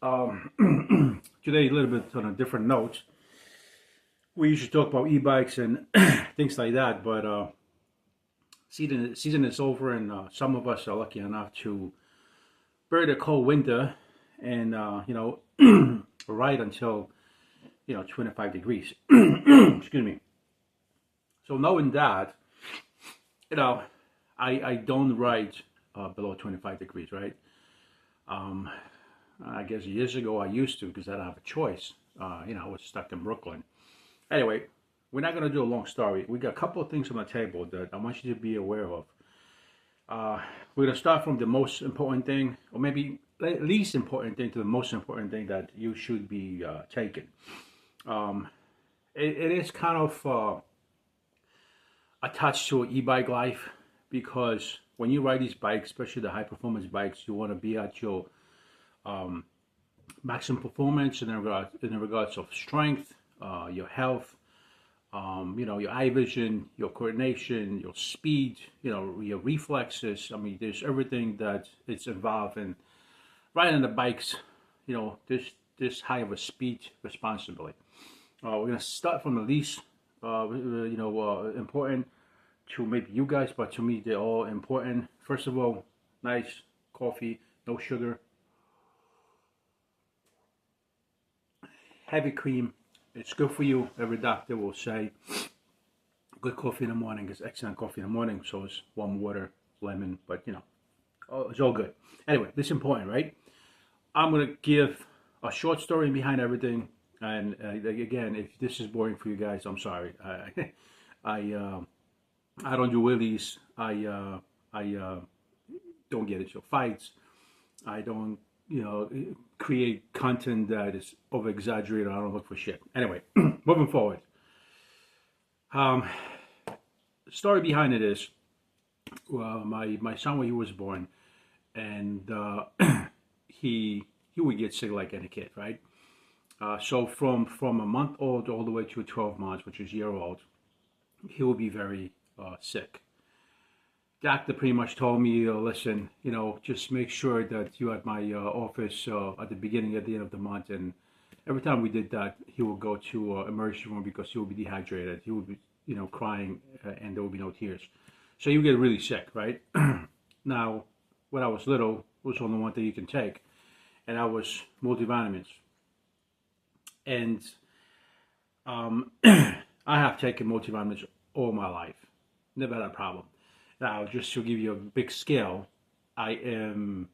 Today, a little bit on a different note. We usually talk about e-bikes and things like that, but season is over, and some of us are lucky enough to bear the cold winter and ride until 25 degrees. Excuse me. So knowing that, you know, I don't ride below 25 degrees, right? Um, I guess years ago I used to because I didn't have a choice. I was stuck in Brooklyn. Anyway, we're not going to do a long story. We got a couple of things on the table that I want you to be aware of. We're going to start from the most important thing, or maybe least important thing to the most important thing that you should be taking. Um, it is kind of attached to e-bike life because when you ride these bikes, especially the high performance bikes, you want to be at your um, maximum performance in regards of strength, your health, your eye vision, your coordination, your speed, your reflexes. I mean, there's everything that is involved in riding the bikes. This high of a speed responsibly. We're gonna start from the least, important to maybe you guys, but to me they're all important. First of all, nice coffee, no sugar, heavy cream. It's good for you. Every doctor will say good coffee in the morning is excellent coffee in the morning. So is warm water, lemon, but it's all good. Anyway, this is important, right? I'm gonna give a short story behind everything. And again, if this is boring for you guys, I'm sorry. I don't do wheelies. I don't get into fights. I don't create content that is over exaggerated. I don't look for shit. Anyway, moving forward. The story behind it is, my son when he was born, and he would get sick like any kid, right? So from a month old all the way to 12 months, which is a year old, he will be very sick. Doctor pretty much told me, listen, just make sure that you at my office at the beginning, at the end of the month, and every time we did that, he would go to emergency room because he would be dehydrated. He would be, crying, and there would be no tears. So you get really sick, right? Now, when I was little, it was only one thing you can take, and that was multivitamins. And I have taken multivitamins all my life. Never had a problem. Now, just to give you a big scale, I don't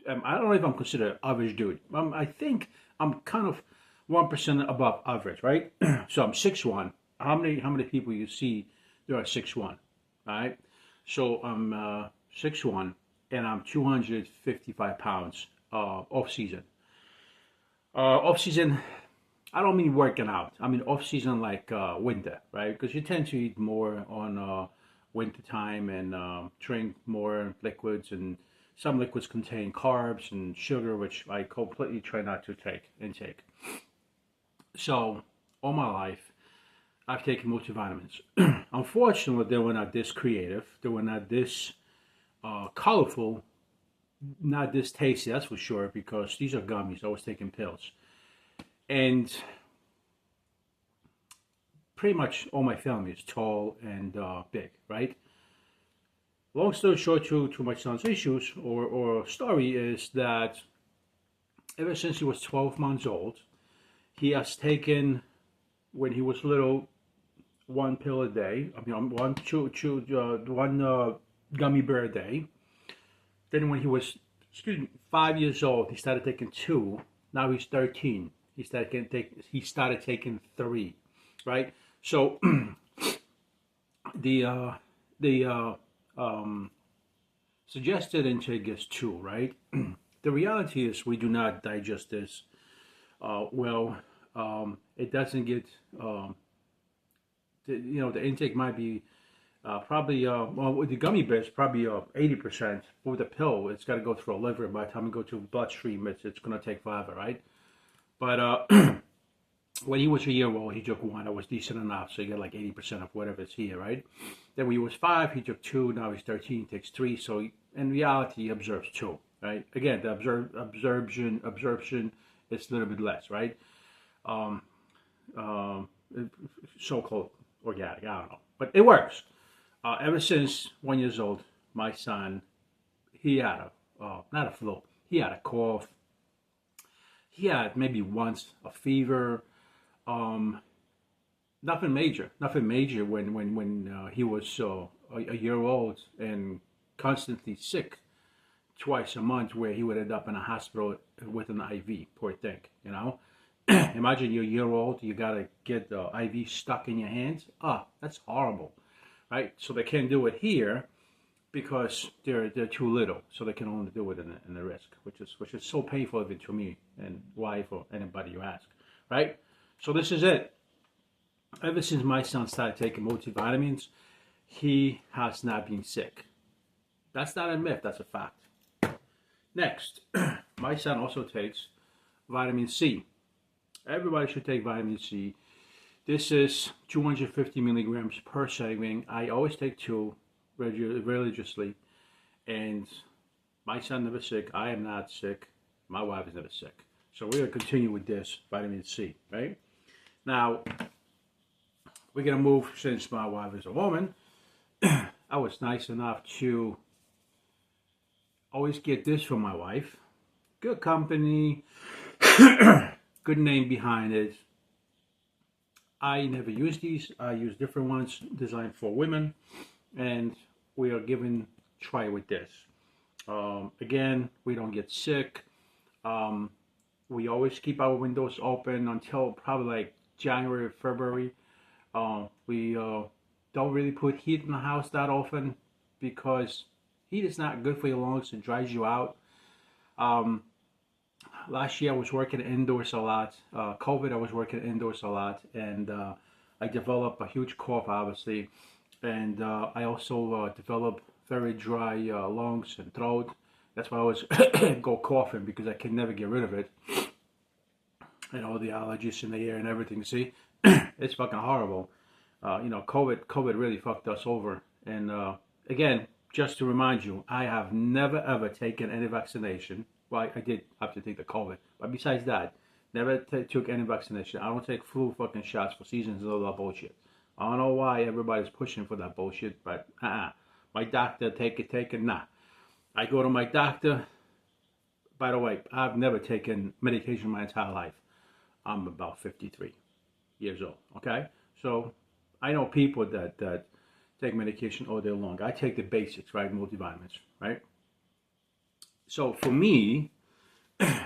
know if I'm considered an average dude. I think I'm kind of 1% above average, right? So I'm 6'1". How many people you see there are 6'1", right? So I'm 6'1", and I'm 255 pounds off season. Off season, I don't mean working out. I mean off season like winter, right? Because you tend to eat more on winter time and drink more liquids, and some liquids contain carbs and sugar, which I completely try not to intake. So all my life, I've taken multivitamins. Unfortunately, they were not this creative. They were not this colorful, not this tasty, that's for sure, because these are gummies. I was taking pills. And pretty much all my family is tall and big, right? Long story short, to my son's issues or story is that ever since he was 12 months old, he has taken, when he was little, one pill a day. I mean, one gummy bear a day. Then when he was, 5 years old, he started taking two. Now he's 13. He started taking three, right? So the suggested intake is two, right? The reality is we do not digest this well. It doesn't get the intake might be probably with the gummy bears probably 80%. With the pill, it's got to go through a liver. By the time it go to bloodstream, it's going to take forever, right? But when he was a year old, he took one. That was decent enough. So you get like 80% of whatever's here, right? Then when he was 5, he took two. Now he's 13, he takes three. So in reality, he observes two. right? Again, the absorption is a little bit less, right? Um, um, so-called organic. I don't know, but it works. Ever since 1 years old, my son, he had a not a flu, he had a cough. He had maybe once a fever. Um, nothing major when he was a year old and constantly sick twice a month, where he would end up in a hospital with an IV. Poor thing, you know. Imagine you're a year old, you gotta get the IV stuck in your hands. That's horrible, right? So they can't do it here because they're too little, so they can only do it in the risk, which is so painful even to me and wife or anybody you ask, right? So this is it. Ever since my son started taking multivitamins, he has not been sick. That's not a myth, that's a fact. Next, my son also takes vitamin C. Everybody should take vitamin C. This is 250 milligrams per serving. I always take two religiously, and my son never sick. I am not sick. My wife is never sick. So we're gonna continue with this vitamin C, right? Now, we're gonna move, since my wife is a woman. I was nice enough to always get this from my wife. Good company, good name behind it. I never use these. I use different ones designed for women, and we are giving try with this. Again, we don't get sick. We always keep our windows open until probably like January, February. We don't really put heat in the house that often because heat is not good for your lungs. It dries you out. Last year I was working indoors a lot. COVID, I was working indoors a lot, and I developed a huge cough, obviously, and I also developed very dry lungs and throat. That's why I always go coughing, because I can never get rid of it, and all the allergies in the air and everything. See, it's fucking horrible. COVID really fucked us over. And again, just to remind you, I have never ever taken any vaccination. Well, I did have to take the COVID, but besides that, never took any vaccination. I don't take flu fucking shots for seasons and all that bullshit. I don't know why everybody's pushing for that bullshit, but my doctor, take it, nah. I go to my doctor. By the way, I've never taken medication my entire life. I'm about 53 years old, okay? So I know people that take medication all day long. I take the basics, right? Multivitamins, right? So for me,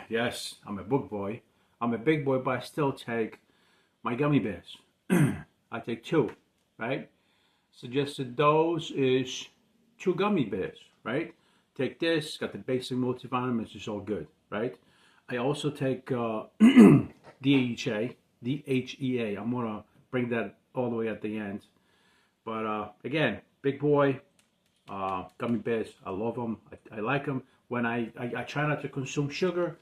yes, I'm a book boy. I'm a big boy, but I still take my gummy bears. I take two, right? Suggested dose is 2 gummy bears, right? Take this, got the basic multivitamins, it's all good, right? I also take DHEA. I'm gonna bring that all the way at the end. But again, big boy, gummy bears, I love them. I like them. When I try not to consume sugar,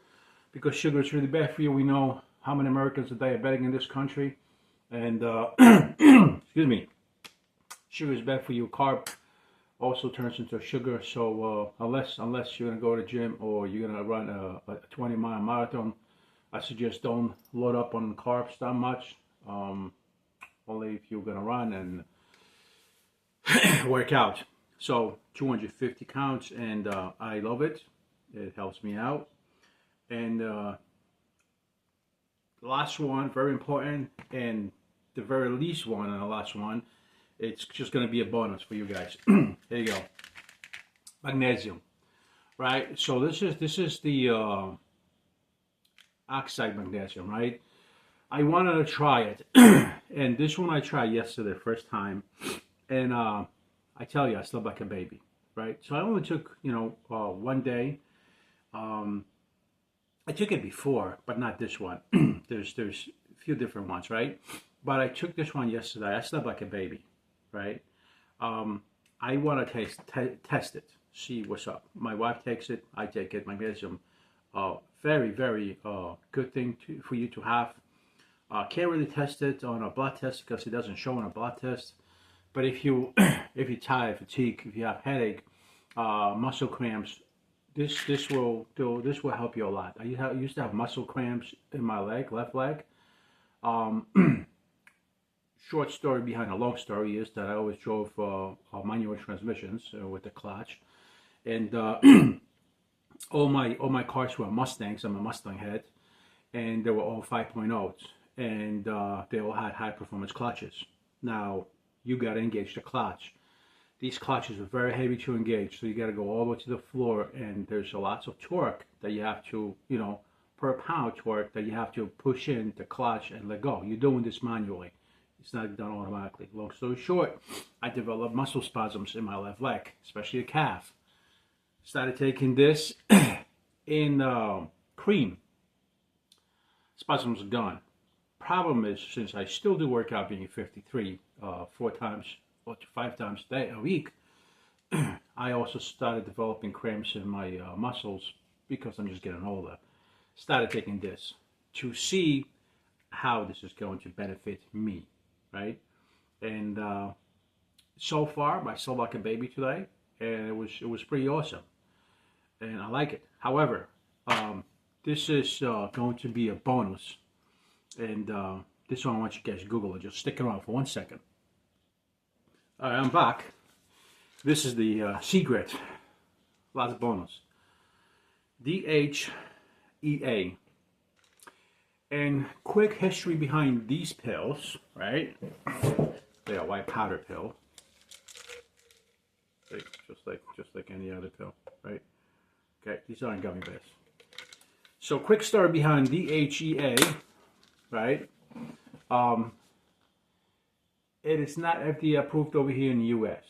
because sugar is really bad for you. We know how many Americans are diabetic in this country, and excuse me, sugar is bad for you. Carb also turns into sugar. So unless you're gonna go to the gym or you're gonna run a 20-mile marathon, I suggest don't load up on carbs that much. Only if you're gonna run and work out. So 250 counts, and I love it. It helps me out. And the last one, very important, and the very least one, and the last one, it's just going to be a bonus for you guys. There you go. Magnesium, right? So this is the oxide magnesium, right? I wanted to try it, and this one I tried yesterday, first time, and I tell you, I slept like a baby, right? So I only took, 1 day. I took it before, but not this one. there's a few different ones, right? But I took this one yesterday. I slept like a baby, right? I want to test it, see what's up. My wife takes it, I take it. Magnesium, very, very good thing for you to have. Can't really test it on a blood test because it doesn't show on a blood test. But if you're tired, fatigue, if you have headache, muscle cramps, this will help you a lot. Used to have muscle cramps in my leg, left leg. Um, Short story behind a long story is that I always drove manual transmissions with the clutch, and all my cars were Mustangs. I'm a Mustang head, and they were all 5.0s, and they all had high performance clutches. Now you got to engage the clutch. These clutches are very heavy to engage, so you got to go all the way to the floor, and there's a lots of torque that you have to, per pound torque that you have to push in the clutch and let go. You're doing this manually. It's not done automatically. Long story short, I developed muscle spasms in my left leg, especially the calf. Started taking this in cream. Spasms are gone. Problem is, since I still do work out being 53, 4 times or 5 times a week, I also started developing cramps in my muscles because I'm just getting older. Started taking this to see how this is going to benefit me, right? And so far, I slept like a baby today, and it was pretty awesome, and I like it. However, this is going to be a bonus, and this one I want you guys to Google it. Just stick around for 1 second. All right, I'm back. This is the secret. Lots of bonus. DHEA. And quick history behind these pills, right? They're a white powder pill. Just like any other pill, right? Okay, these aren't gummy bears. So quick story behind DHEA, right? It is not FDA approved over here in the US.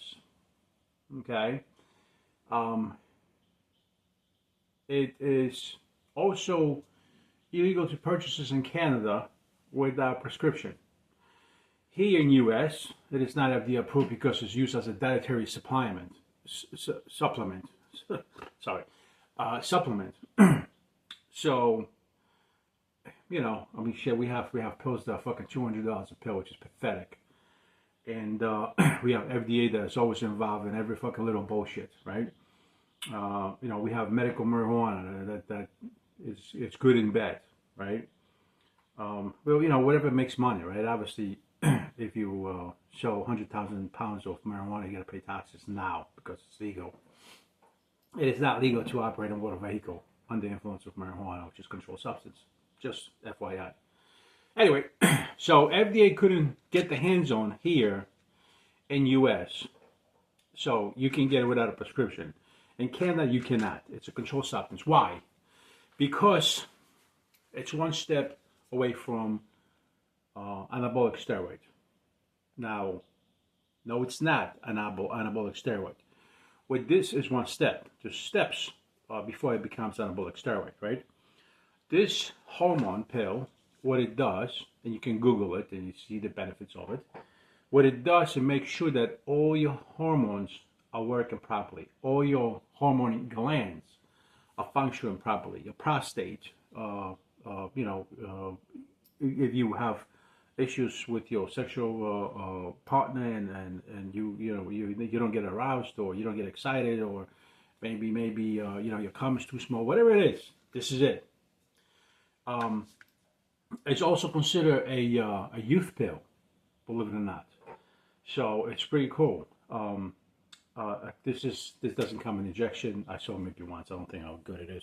Okay. It is also illegal to purchase this in Canada without prescription. Here in US, it is not FDA approved because it's used as a dietary supplement. Supplement. So, shit, we have pills that are fucking $200 a pill, which is pathetic. And we have FDA that is always involved in every fucking little bullshit, right? We have medical marijuana that it's good and bad, right? Well, whatever makes money, right? Obviously, if you sell 100,000 pounds of marijuana, you got to pay taxes now because it's legal. It is not legal to operate a motor vehicle under the influence of marijuana, which is a controlled substance. Just FYI. Anyway, so FDA couldn't get the hands on here in US, so you can get it without a prescription. In Canada, you cannot. It's a controlled substance. Why? Because it's one step away from anabolic steroid. Now, no, it's not an anabolic steroid. What this is one step. There's steps before it becomes anabolic steroid, right? This hormone pill, what it does, and you can Google it and you see the benefits of it. What it does, it makes sure that all your hormones are working properly. All your hormone glands are functioning properly. Your prostate, if you have issues with your sexual partner and you don't get aroused or you don't get excited or maybe your cum is too small, whatever it is, this is it. It's also considered a youth pill, believe it or not. So it's pretty cool. This doesn't come in injection. I saw it maybe once. I don't think how good it is.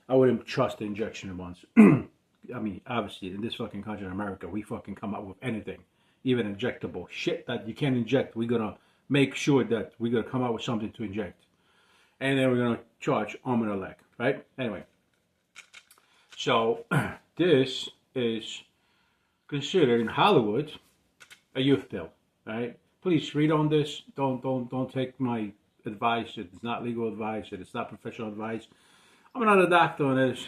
I wouldn't trust the injection once. I mean, obviously, in this fucking country in America, we fucking come up with anything, even injectable shit that you can't inject. We're gonna make sure that we're gonna come out with something to inject, and then we're gonna charge arm and a leg, right? Anyway, so this is considered in Hollywood a youth pill, right? Please read on this. Don't take my advice. It's not legal advice. It's not professional advice. I'm not a doctor in this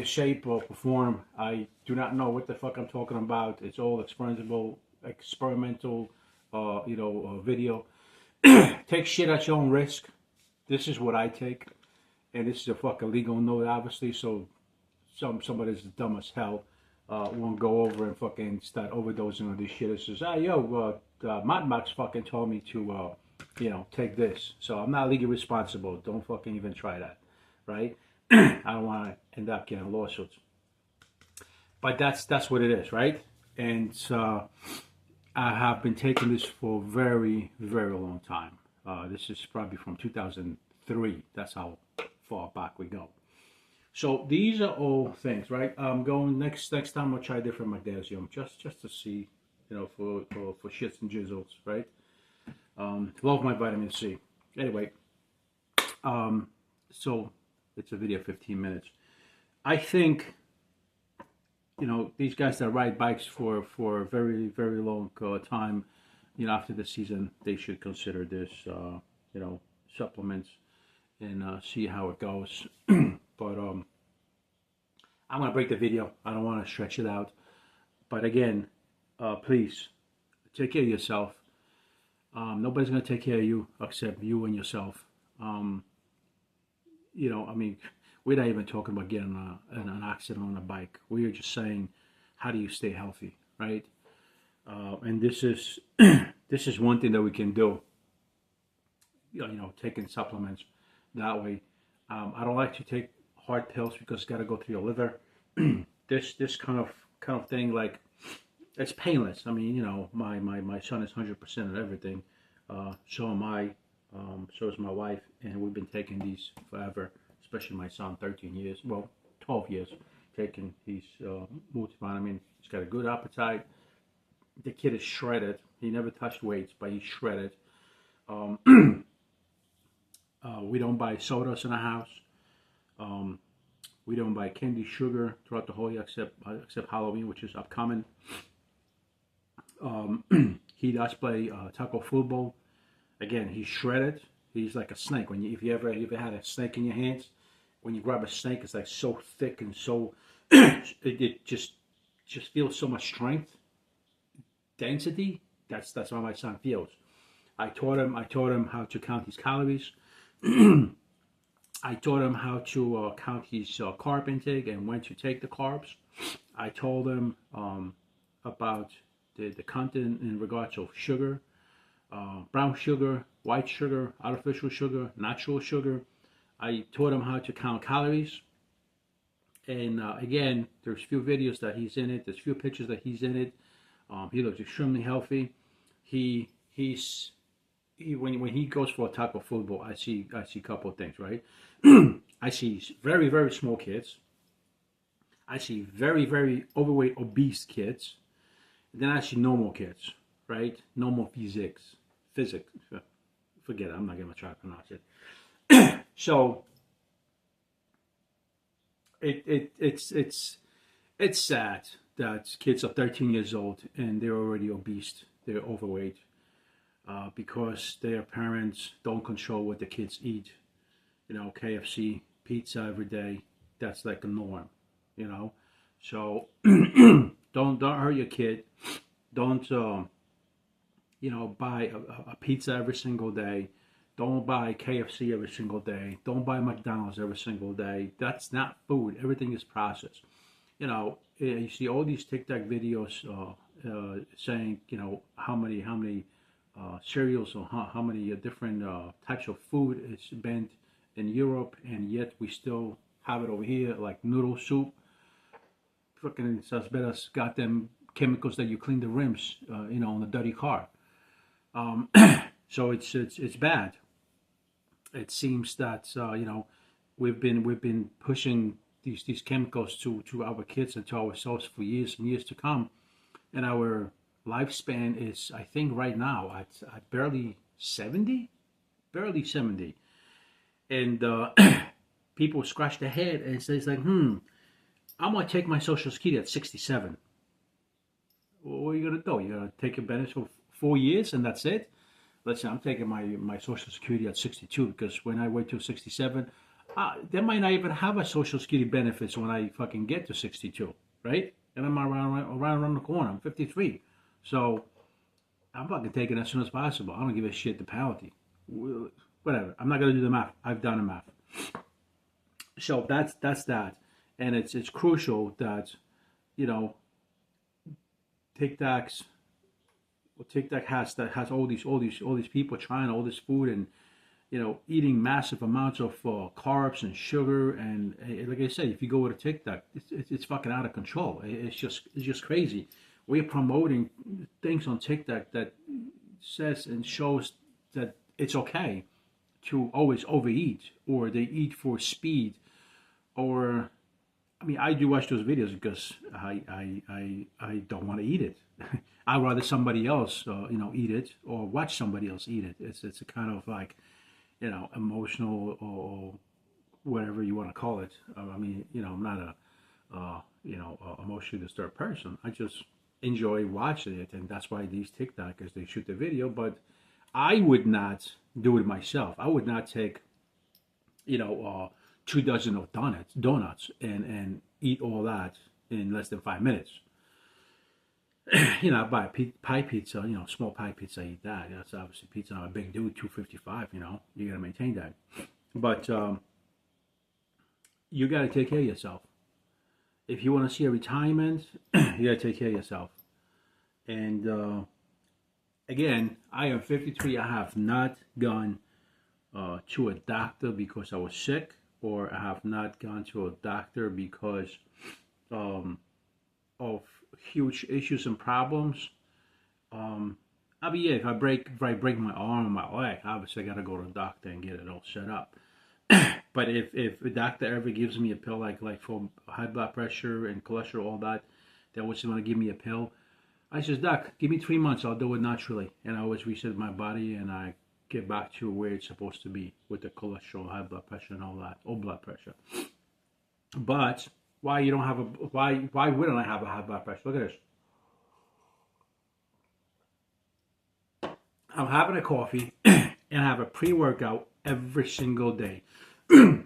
shape or form. I do not know what the fuck I'm talking about. It's all experimental video. Take shit at your own risk. This is what I take, and this is a fucking legal note, obviously. So somebody that's dumb as hell won't go over and fucking start overdosing on this shit. It says, Mad Max fucking told me to, take this. So I'm not legally responsible. Don't fucking even try that. right? I don't want to end up getting lawsuits. But that's what it is, right? And I have been taking this for a very, very long time. This is probably from 2003. That's how far back we go. So these are all things, right? I'm going next time. I'll try different magnesium just to see, for shits and jizzles, right? Love my vitamin C. Anyway, so it's a video, 15 minutes. I think, these guys that ride bikes for a very, very long time, after the season, they should consider this, supplements and see how it goes. But I'm going to break the video. I don't want to stretch it out. But again, please take care of yourself. Nobody's going to take care of you except you and yourself. We're not even talking about getting an accident on a bike. We are just saying, how do you stay healthy, right? And this is this is one thing that we can do. Taking supplements that way. I don't like to take hard pills because it's got to go through your liver. This kind of thing, like, it's painless. I mean, my son is 100% of everything. So am I. So is my wife, and we've been taking these forever. Especially my son, 13 years, well, 12 years, taking these multivitamin. He's got a good appetite. The kid is shredded. He never touched weights, but he's shredded. We don't buy sodas in the house. We don't buy candy, sugar throughout the whole year, except Halloween, which is upcoming. He does play taco football. Again, he's shredded. He's like a snake. If you ever had a snake in your hands, when you grab a snake, it's like so thick and so it just feels so much strength, density. That's how my son feels. I taught him how to count his calories. I taught him how to count his carb intake and when to take the carbs. I told him about the content in regards of sugar, brown sugar, white sugar, artificial sugar, natural sugar. I taught him how to count calories. And again, there's few videos that he's in it. There's few pictures that he's in it. He looks extremely healthy. When he goes for a taco football, I see a couple of things, right? I see very, very small kids. I see very, very overweight, obese kids. And then I see normal kids, right? Normal physics. Forget it. I'm not going to try to pronounce it. So it's sad that kids are 13 years old and they're already obese. They're overweight. Because their parents don't control what the kids eat. KFC, pizza every day, that's like a norm, So don't hurt your kid. Don't buy a pizza every single day. Don't buy KFC every single day. Don't buy McDonald's every single day. That's not food. Everything is processed. You see all these TikTok videos saying, how many cereals or how many different types of food is banned in Europe, and yet we still have it over here, like noodle soup. Fucking as better as goddamn chemicals that you clean the rims, on a dirty car. So it's bad. It seems that we've been pushing these chemicals to our kids and to ourselves for years and years to come, and our lifespan is, I think, right now at barely 70, and people scratch their head and say, like, I'm gonna take my Social Security at 67. What are you gonna do? You're gonna take a benefit for 4 years and that's it? Listen, I'm taking my Social Security at 62 because when I wait till 67, they might not even have a Social Security benefits when I fucking get to 62, right? And I'm around the corner. I'm 53. So I'm fucking taking it as soon as possible. I don't give a shit the penalty. Whatever. I'm not going to do the math. I've done the math. So that's that. And it's crucial that, TikTok has all these people trying all this food, and eating massive amounts of carbs and sugar, and like I said, if you go to TikTok, it's fucking out of control. It's just crazy. We're promoting things on TikTok that says and shows that it's okay to always overeat, or they eat for speed, or I mean, I do watch those videos because I don't want to eat it. I'd rather somebody else eat it, or watch somebody else eat it. It's a kind of like emotional, or whatever you want to call it. I mean, I'm not a emotionally disturbed person. I just enjoy watching it, and that's why these TikTokers, they shoot the video. But I would not do it myself. I would not take 2 dozen of donuts and eat all that in less than 5 minutes. I buy a pie pizza, small pie pizza, I eat that. That's obviously pizza. I'm a big dude, 255, you got to maintain that. But you got to take care of yourself. If you want to see a retirement, you got to take care of yourself. And again, I am 53. I have not gone to a doctor because I was sick, or I have not gone to a doctor because of huge issues and problems. I mean, yeah, if I break my arm or my leg, obviously I gotta go to the doctor and get it all set up. But if a doctor ever gives me a pill like for high blood pressure and cholesterol, all that, they always want to give me a pill. I says, Doc, give me 3 months, I'll do it naturally, and I always reset my body, and I get back to where it's supposed to be with the cholesterol, high blood pressure, and all that, or blood pressure. But why you don't have why wouldn't I have a high blood pressure? Look at this. I'm having a coffee and I have a pre-workout every single day.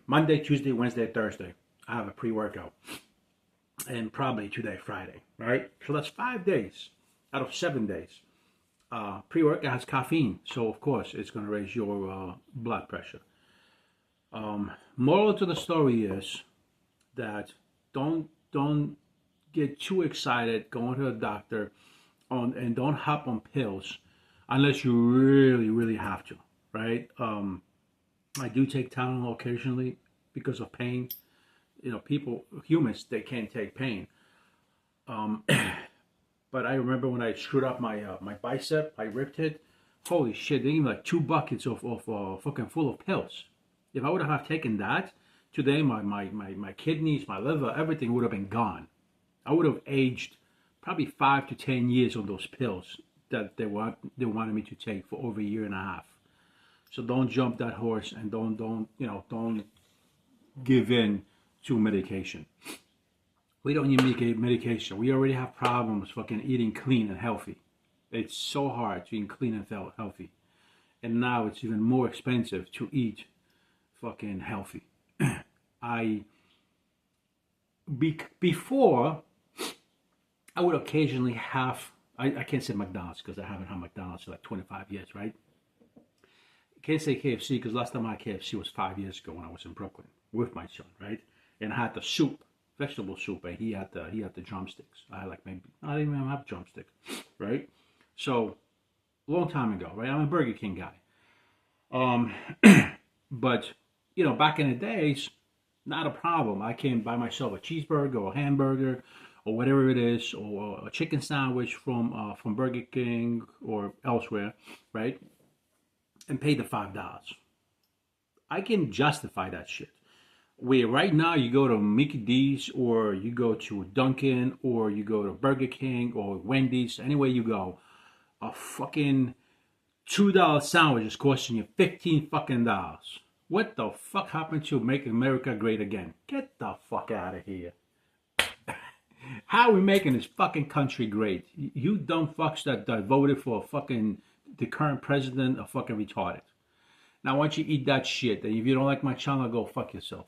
Monday, Tuesday, Wednesday, Thursday. I have a pre-workout. And probably today, Friday, right? So that's 5 days out of 7 days. Pre-workout has caffeine, so of course it's going to raise your blood pressure. Moral to the story is that don't get too excited going to the doctor and don't hop on pills unless you really have to, right? I do take Tylenol occasionally because of pain. Humans, they can't take pain. But I remember when I screwed up my bicep, I ripped it. Holy shit, they gave me like 2 buckets of fucking full of pills. If I would have taken that, today my kidneys, my liver, everything would have been gone. I would have aged probably 5 to 10 years on those pills that they wanted me to take for over a year and a half. So don't jump that horse, and don't give in to medication. We don't need medication. We already have problems fucking eating clean and healthy. It's so hard to eat clean and healthy. And now it's even more expensive to eat fucking healthy. Before, I would occasionally have, I can't say McDonald's because I haven't had McDonald's for like 25 years, right? I can't say KFC because last time I had KFC was 5 years ago when I was in Brooklyn with my son, right? And I had the soup, vegetable soup, and he had the drumsticks. I didn't even have drumsticks, right? So, long time ago, right? I'm a Burger King guy. But, back in the days, not a problem. I can buy myself a cheeseburger or a hamburger or whatever it is, or a chicken sandwich from Burger King or elsewhere, right? And pay the $5. I can justify that shit. Where right now you go to Mickey D's, or you go to Dunkin', or you go to Burger King or Wendy's, anywhere you go, a fucking $2 sandwich is costing you $15 fucking dollars. What the fuck happened to make America great again? Get the fuck out of here. How are we making this fucking country great? You dumb fucks that voted for the current president are fucking retarded. Now, why don't you eat that shit? And if you don't like my channel, go fuck yourself.